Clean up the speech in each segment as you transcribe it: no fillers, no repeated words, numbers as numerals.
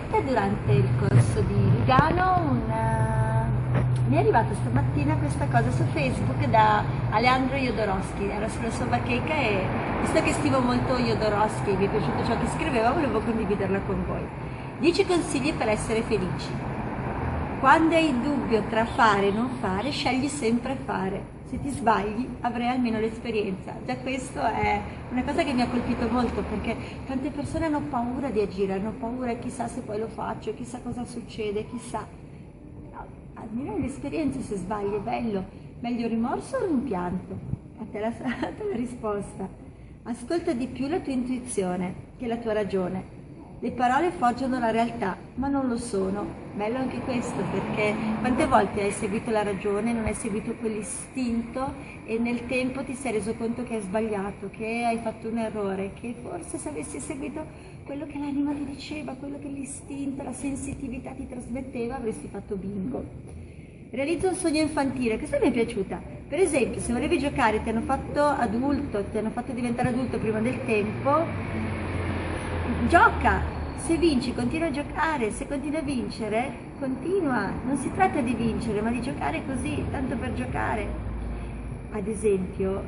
letto durante il corso di Lugano mi è arrivata stamattina questa cosa su Facebook da Alejandro Jodorowsky, era sulla sua bacheca e visto che stimo molto Jodorowsky, mi è piaciuto ciò che scriveva, volevo condividerla con voi. 10 consigli per essere felici. Quando hai dubbio tra fare e non fare, scegli sempre fare. Se ti sbagli avrai almeno l'esperienza. Già questo è una cosa che mi ha colpito molto, perché tante persone hanno paura di agire, hanno paura, chissà se poi lo faccio, chissà cosa succede, chissà. No, almeno l'esperienza, se sbagli è bello. Meglio rimorso o rimpianto? A te la risposta. Ascolta di più la tua intuizione che la tua ragione. Le parole forgiano la realtà, ma non lo sono. Bello anche questo, perché quante volte hai seguito la ragione, non hai seguito quell'istinto e nel tempo ti sei reso conto che hai sbagliato, che hai fatto un errore, che forse se avessi seguito quello che l'anima ti diceva, quello che l'istinto, la sensitività ti trasmetteva, avresti fatto bingo. Realizza un sogno infantile, questa mi è piaciuta. Per esempio, se volevi giocare, ti hanno fatto adulto, ti hanno fatto diventare adulto prima del tempo, gioca, se vinci continua a giocare, se continui a vincere continua, non si tratta di vincere ma di giocare così, tanto per giocare. Ad esempio,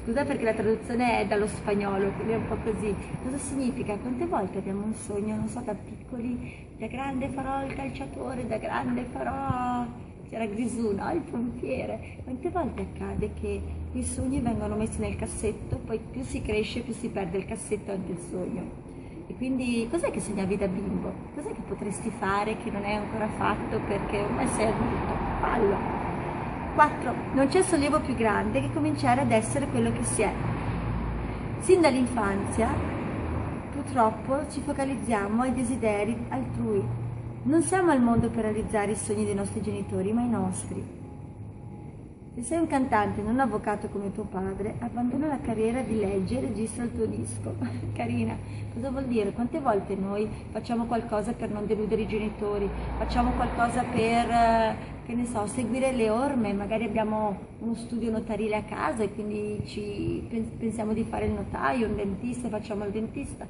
scusa perché la traduzione è dallo spagnolo, quindi è un po' così, cosa significa? Quante volte abbiamo un sogno, non so, da piccoli, da grande farò il calciatore, da grande farò, c'era Grisù, no? Il pompiere. Quante volte accade che i sogni vengono messi nel cassetto, poi più si cresce più si perde il cassetto, anche il sogno. E quindi cos'è che sognavi da bimbo? Cos'è che potresti fare che non hai ancora fatto perché ormai sei adulto? Fallo. 4. Non c'è sollievo più grande che cominciare ad essere quello che si è. Sin dall'infanzia, purtroppo, ci focalizziamo ai desideri altrui. Non siamo al mondo per realizzare i sogni dei nostri genitori, ma i nostri. Se sei un cantante e non un avvocato come tuo padre, abbandona la carriera di legge e registra il tuo disco. Carina, cosa vuol dire? Quante volte noi facciamo qualcosa per non deludere i genitori, facciamo qualcosa per, che ne so, seguire le orme, magari abbiamo uno studio notarile a casa e quindi pensiamo di fare il notaio, un dentista, facciamo il dentista.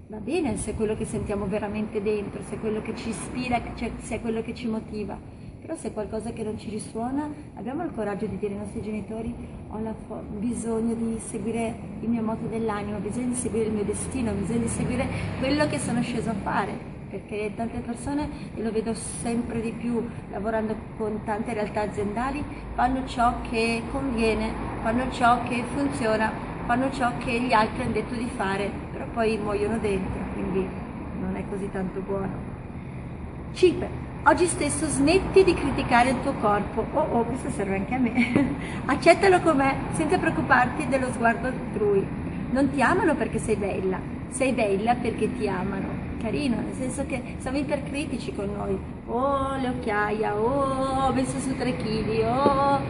Va bene se è quello che sentiamo veramente dentro, se è quello che ci ispira, se è quello che ci motiva. Però se è qualcosa che non ci risuona, abbiamo il coraggio di dire ai nostri genitori: ho bisogno di seguire il mio moto dell'anima, ho bisogno di seguire il mio destino, ho bisogno di seguire quello che sono sceso a fare. Perché tante persone, e lo vedo sempre di più lavorando con tante realtà aziendali, fanno ciò che conviene, fanno ciò che funziona, fanno ciò che gli altri hanno detto di fare, però poi muoiono dentro, quindi non è così tanto buono. 5. Oggi stesso smetti di criticare il tuo corpo. Oh, questo serve anche a me. Accettalo com'è, senza preoccuparti dello sguardo altrui. Non ti amano perché sei bella perché ti amano. Carino, nel senso che siamo ipercritici con noi. Oh, le occhiaie, oh, ho messo su 3 kg, oh,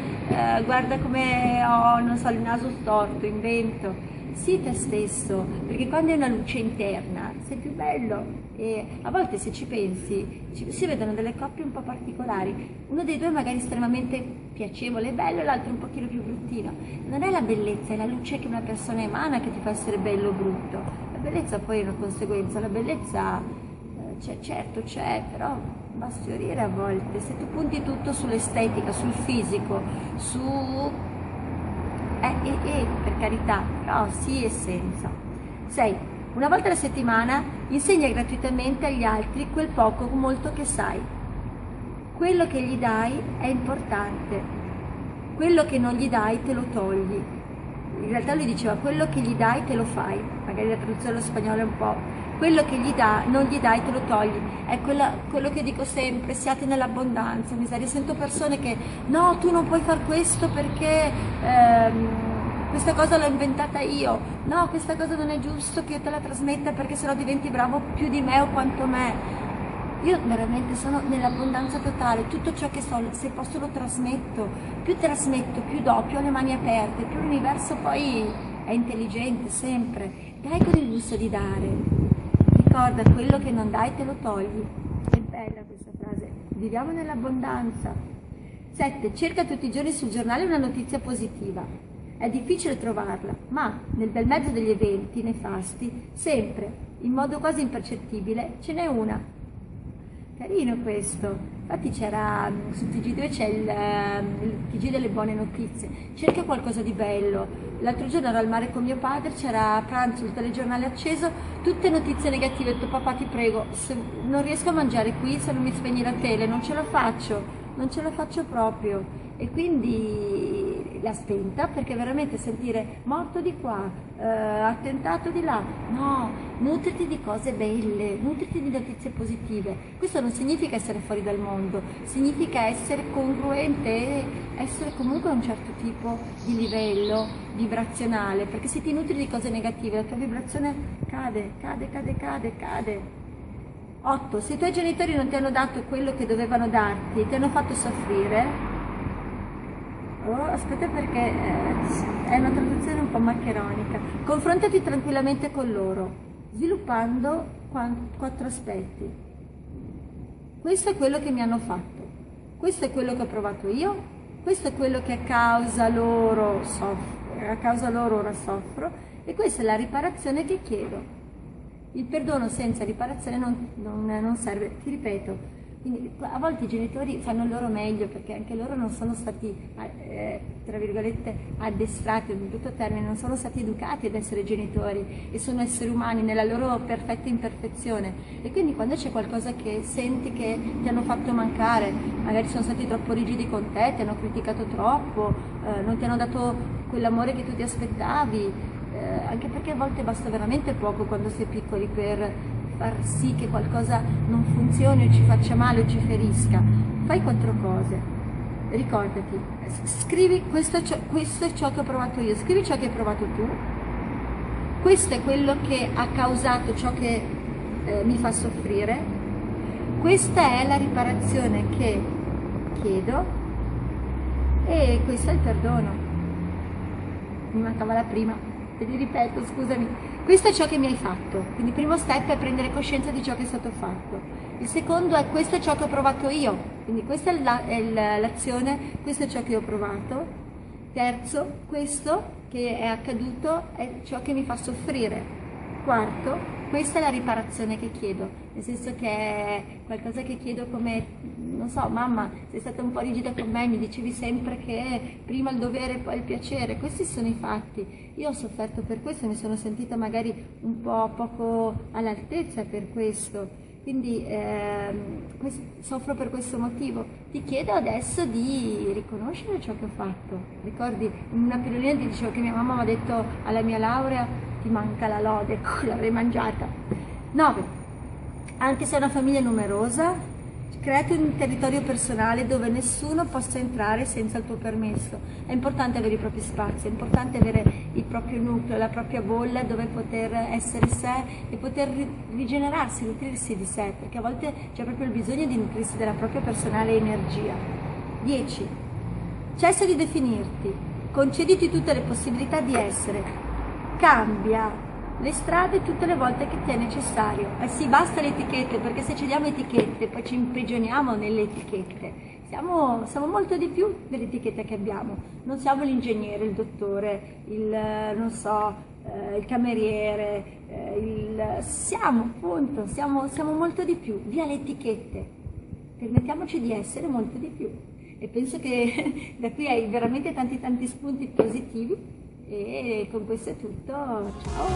guarda come ho, non so, il naso storto, invento. Sii te stesso, perché quando hai una luce interna sei più bello. E a volte, se ci pensi, si vedono delle coppie un po' particolari, uno dei due magari estremamente piacevole e bello, l'altro un pochino più bruttino. Non è la bellezza, è la luce che una persona emana che ti fa essere bello o brutto. La bellezza poi è una conseguenza, la bellezza certo c'è, però va a sfiorire a volte. Se tu punti tutto sull'estetica, sul fisico, per carità, però sì e senza. 6. Una volta alla settimana insegna gratuitamente agli altri quel poco o molto che sai. Quello che gli dai è importante, quello che non gli dai te lo togli. In realtà lui diceva: quello che gli dai te lo fai, magari la traduzione allo spagnolo è un po', quello che non gli dai te lo togli. È quello che dico sempre: siate nell'abbondanza, miseria. Sento persone che: no, tu non puoi far questo perché questa cosa l'ho inventata io, no, questa cosa non è giusto che io te la trasmetta perché sennò diventi bravo più di me o quanto me. Io veramente sono nell'abbondanza totale, tutto ciò che so, se posso lo trasmetto, più do, più ho le mani aperte, più l'universo poi è intelligente sempre. Dai con il gusto di dare, ricorda: quello che non dai te lo togli. È bella questa frase, viviamo nell'abbondanza. 7. Cerca tutti i giorni sul giornale una notizia positiva. È difficile trovarla, ma nel bel mezzo degli eventi nefasti, sempre, in modo quasi impercettibile, ce n'è una. Carino questo. Infatti c'era, su TG2 c'è il TG delle buone notizie, cerca qualcosa di bello. L'altro giorno ero al mare con mio padre, c'era a pranzo il telegiornale acceso, tutte notizie negative. Ho detto papà ti prego, non riesco a mangiare qui se non mi spegni la tele, non ce la faccio proprio. E quindi l'ha spenta, perché veramente sentire morto di qua, attentato di là, no, nutriti di cose belle, nutriti di notizie positive. Questo non significa essere fuori dal mondo, significa essere congruente e essere comunque a un certo tipo di livello vibrazionale, perché se ti nutri di cose negative la tua vibrazione cade. 8. Se i tuoi genitori non ti hanno dato quello che dovevano darti e ti hanno fatto soffrire, aspetta perché è una traduzione un po' maccheronica. Confrontati tranquillamente con loro, sviluppando 4 aspetti. Questo è quello che mi hanno fatto, questo è quello che ho provato io, questo è quello che a causa loro ora soffro, e questa è la riparazione che chiedo. Il perdono senza riparazione non serve, ti ripeto. Quindi a volte i genitori fanno il loro meglio, perché anche loro non sono stati, tra virgolette, addestrati, in tutto termine, non sono stati educati ad essere genitori e sono esseri umani nella loro perfetta imperfezione. E quindi quando c'è qualcosa che senti che ti hanno fatto mancare, magari sono stati troppo rigidi con te, ti hanno criticato troppo, non ti hanno dato quell'amore che tu ti aspettavi, anche perché a volte basta veramente poco quando si è piccoli per far sì che qualcosa non funzioni o ci faccia male o ci ferisca. Fai 4 cose, ricordati, scrivi questo è ciò che ho provato io, scrivi ciò che hai provato tu, questo è quello che ha causato ciò che mi fa soffrire, questa è la riparazione che chiedo e questo è il perdono. Mi mancava la prima. Te li ripeto, scusami. Questo è ciò che mi hai fatto. Quindi il primo step è prendere coscienza di ciò che è stato fatto. Il secondo è questo è ciò che ho provato io. Quindi questa è l'azione, questo è ciò che ho provato. Terzo, questo che è accaduto è ciò che mi fa soffrire. Quarto, questa è la riparazione che chiedo, nel senso che è qualcosa che chiedo come, non so, mamma, sei stata un po' rigida con me, mi dicevi sempre che prima il dovere e poi il piacere, questi sono i fatti. Io ho sofferto per questo, mi sono sentita magari un po' poco all'altezza per questo, quindi soffro per questo motivo. Ti chiedo adesso di riconoscere ciò che ho fatto. Ricordi, in una pillolina ti dicevo che mia mamma mi ha detto alla mia laurea ti manca la lode, l'avrei mangiata. 9. Anche se è una famiglia numerosa, creati un territorio personale dove nessuno possa entrare senza il tuo permesso. È importante avere i propri spazi, è importante avere il proprio nucleo, la propria bolla dove poter essere sé e poter rigenerarsi, nutrirsi di sé, perché a volte c'è proprio il bisogno di nutrirsi della propria personale energia. 10. Cessa di definirti, concediti tutte le possibilità di essere. Cambia le strade tutte le volte che ti è necessario. Sì, basta le etichette, perché se ci diamo etichette poi ci imprigioniamo nelle etichette. Siamo molto di più dell'etichetta che abbiamo. Non siamo l'ingegnere, il dottore, il cameriere, siamo molto di più. Via le etichette. Permettiamoci di essere molto di più. E penso che da qui hai veramente tanti spunti positivi. E con questo è tutto, ciao!